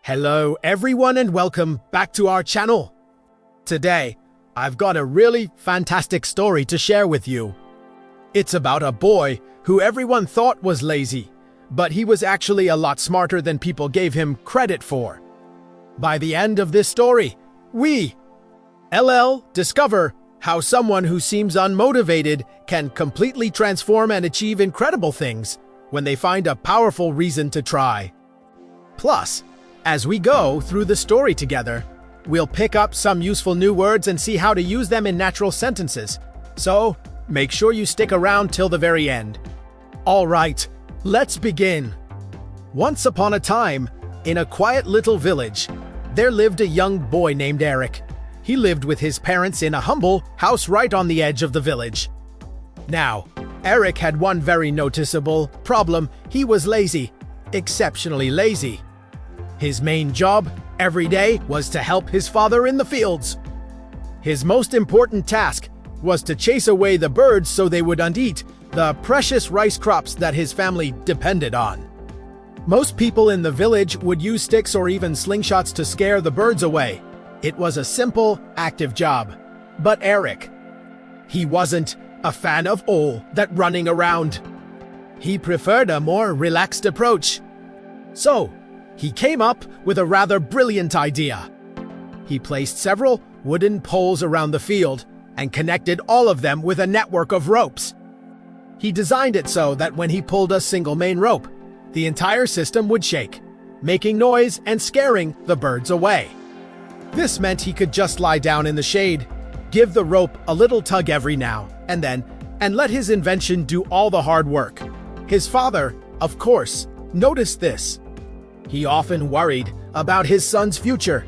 Hello everyone and welcome back to our channel. Today, I've got a really fantastic story to share with you. It's about a boy who everyone thought was lazy, but he was actually a lot smarter than people gave him credit for. By the end of this story, we discover how someone who seems unmotivated can completely transform and achieve incredible things when they find a powerful reason to try. Plus, as we go through the story together, we'll pick up some useful new words and see how to use them in natural sentences. So, make sure you stick around till the very end. All right, let's begin. Once upon a time, in a quiet little village, there lived a young boy named Eric. He lived with his parents in a humble house right on the edge of the village. Now, Eric had one very noticeable problem. He was lazy, exceptionally lazy. His main job every day was to help his father in the fields. His most important task was to chase away the birds so they wouldn't eat the precious rice crops that his family depended on. Most people in the village would use sticks or even slingshots to scare the birds away. It was a simple, active job. But Eric, he wasn't a fan of all that running around. He preferred a more relaxed approach. So, he came up with a rather brilliant idea. He placed several wooden poles around the field and connected all of them with a network of ropes. He designed it so that when he pulled a single main rope, the entire system would shake, making noise and scaring the birds away. This meant he could just lie down in the shade, give the rope a little tug every now and then, and let his invention do all the hard work. His father, of course, noticed this. He often worried about his son's future.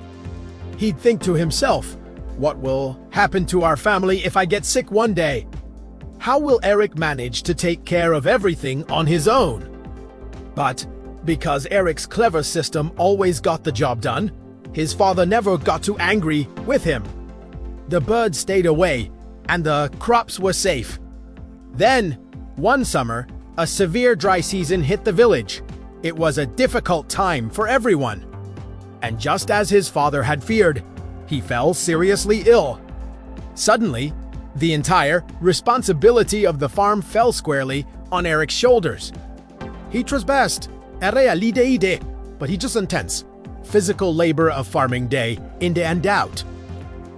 He'd think to himself, what will happen to our family if I get sick one day? How will Eric manage to take care of everything on his own? But because Eric's clever system always got the job done, his father never got too angry with him. The birds stayed away and the crops were safe. Then, one summer, a severe dry season hit the village. It was a difficult time for everyone. And just as his father had feared, he fell seriously ill. Suddenly, the entire responsibility of the farm fell squarely on Eric's shoulders. He was best, but he just intense. Physical labor of farming day in and out.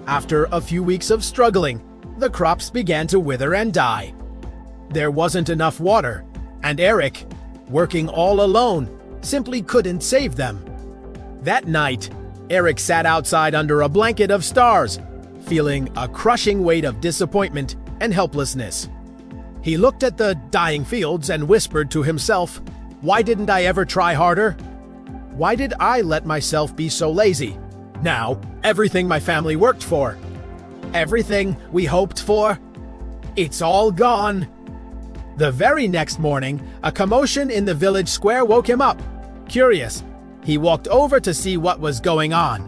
After a few weeks of struggling, the crops began to wither and die. There wasn't enough water, and Eric, working all alone, simply couldn't save them. That night, Eric sat outside under a blanket of stars, feeling a crushing weight of disappointment and helplessness. He looked at the dying fields and whispered to himself, "Why didn't I ever try harder? Why did I let myself be so lazy? Now, everything my family worked for, everything we hoped for, it's all gone." The very next morning, a commotion in the village square woke him up. Curious, he walked over to see what was going on.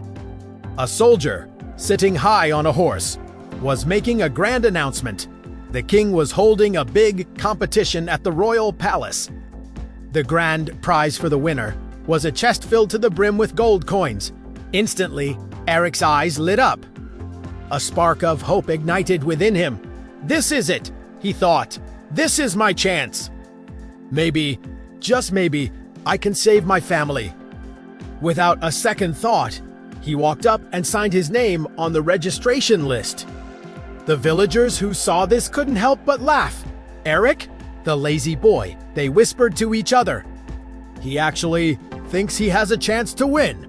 A soldier, sitting high on a horse, was making a grand announcement. The king was holding a big competition at the royal palace. The grand prize for the winner was a chest filled to the brim with gold coins. Instantly, Eric's eyes lit up. A spark of hope ignited within him. This is it, he thought. This is my chance. Maybe, just maybe, I can save my family. Without a second thought, he walked up and signed his name on the registration list. The villagers who saw this couldn't help but laugh. Eric, the lazy boy, they whispered to each other. He actually thinks he has a chance to win.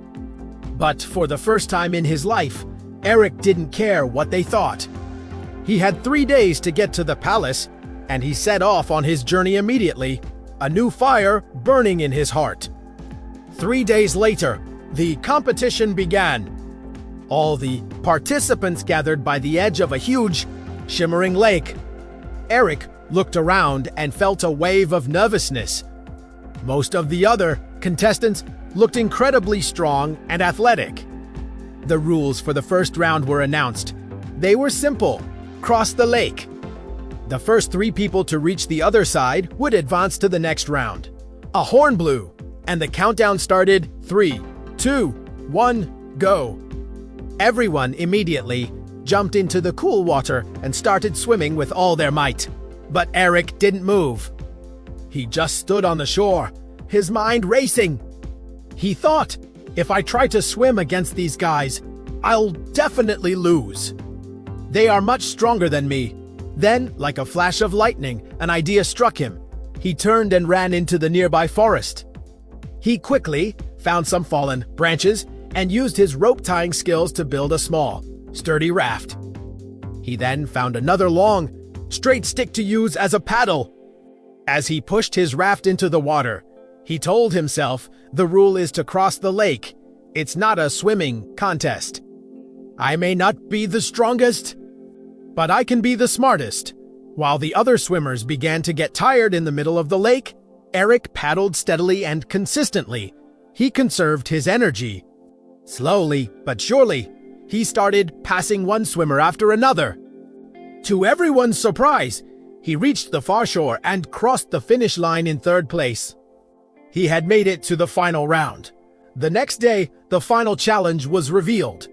But for the first time in his life, Eric didn't care what they thought. He had 3 days to get to the palace, and he set off on his journey immediately, a new fire burning in his heart. 3 days later, the competition began. All the participants gathered by the edge of a huge, shimmering lake. Eric looked around and felt a wave of nervousness. Most of the other contestants looked incredibly strong and athletic. The rules for the first round were announced. They were simple: cross the lake. The first 3 people to reach the other side would advance to the next round. A horn blew, and the countdown started. 3, 2, 1, go. Everyone immediately jumped into the cool water and started swimming with all their might. But Eric didn't move. He just stood on the shore, his mind racing. He thought, if I try to swim against these guys, I'll definitely lose. They are much stronger than me. Then, like a flash of lightning, an idea struck him. He turned and ran into the nearby forest. He quickly found some fallen branches and used his rope-tying skills to build a small, sturdy raft. He then found another long, straight stick to use as a paddle. As he pushed his raft into the water, he told himself the rule is to cross the lake. It's not a swimming contest. I may not be the strongest, but I can be the smartest. While the other swimmers began to get tired in the middle of the lake, Eric paddled steadily and consistently. He conserved his energy. Slowly but surely, he started passing one swimmer after another. To everyone's surprise, he reached the far shore and crossed the finish line in third place. He had made it to the final round. The next day, the final challenge was revealed.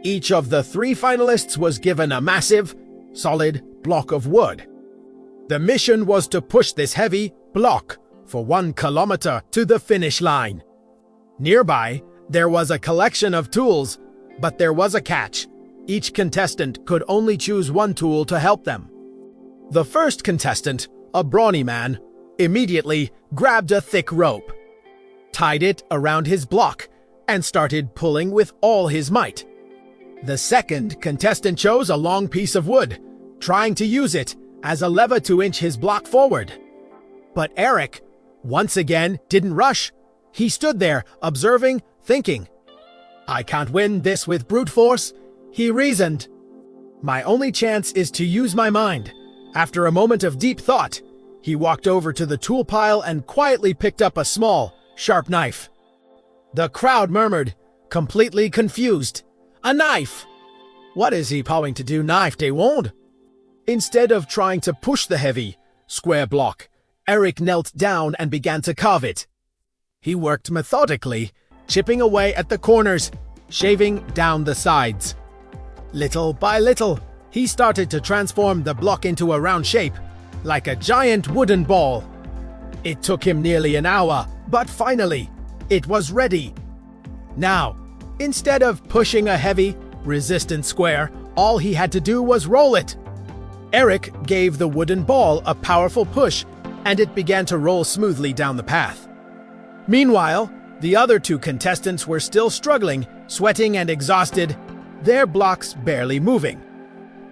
Each of the 3 finalists was given a massive, solid block of wood. The mission was to push this heavy block for 1 kilometer to the finish line. Nearby, there was a collection of tools, but there was a catch. Each contestant could only choose 1 tool to help them. The first contestant, a brawny man, immediately grabbed a thick rope, tied it around his block, and started pulling with all his might. The second contestant chose a long piece of wood, trying to use it as a lever to inch his block forward. But Eric, once again, didn't rush. He stood there, observing, thinking, I can't win this with brute force, he reasoned. My only chance is to use my mind. After a moment of deep thought, he walked over to the tool pile and quietly picked up a small, sharp knife. The crowd murmured, completely confused. A knife! What is he going to do knife they won't? Instead of trying to push the heavy, square block, Eric knelt down and began to carve it. He worked methodically, chipping away at the corners, shaving down the sides. Little by little, he started to transform the block into a round shape, like a giant wooden ball. It took him nearly an hour, but finally, it was ready. Now, instead of pushing a heavy, resistant square, all he had to do was roll it. Eric gave the wooden ball a powerful push, and it began to roll smoothly down the path. Meanwhile, the other 2 contestants were still struggling, sweating and exhausted, their blocks barely moving.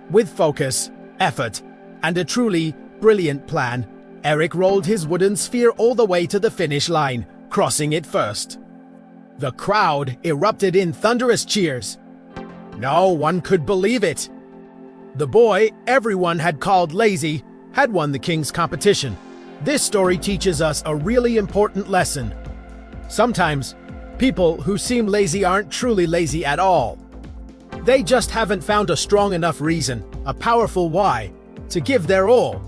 With focus, effort, and a truly brilliant plan, Eric rolled his wooden sphere all the way to the finish line, crossing it first. The crowd erupted in thunderous cheers. No one could believe it. The boy everyone had called lazy had won the King's competition. This story teaches us a really important lesson. Sometimes, people who seem lazy aren't truly lazy at all. They just haven't found a strong enough reason, a powerful why, to give their all.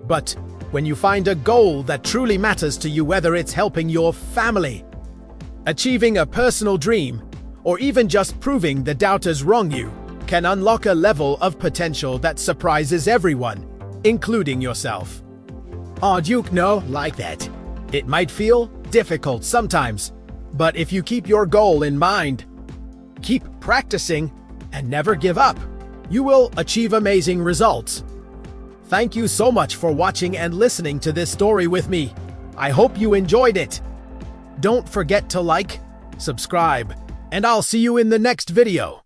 But when you find a goal that truly matters to you, whether it's helping your family, achieving a personal dream, or even just proving the doubters wrong, you can unlock a level of potential that surprises everyone, including yourself. Oh, Duke, no, like that. It might feel difficult sometimes, but if you keep your goal in mind, keep practicing, and never give up, you will achieve amazing results. Thank you so much for watching and listening to this story with me. I hope you enjoyed it. Don't forget to like, subscribe, and I'll see you in the next video.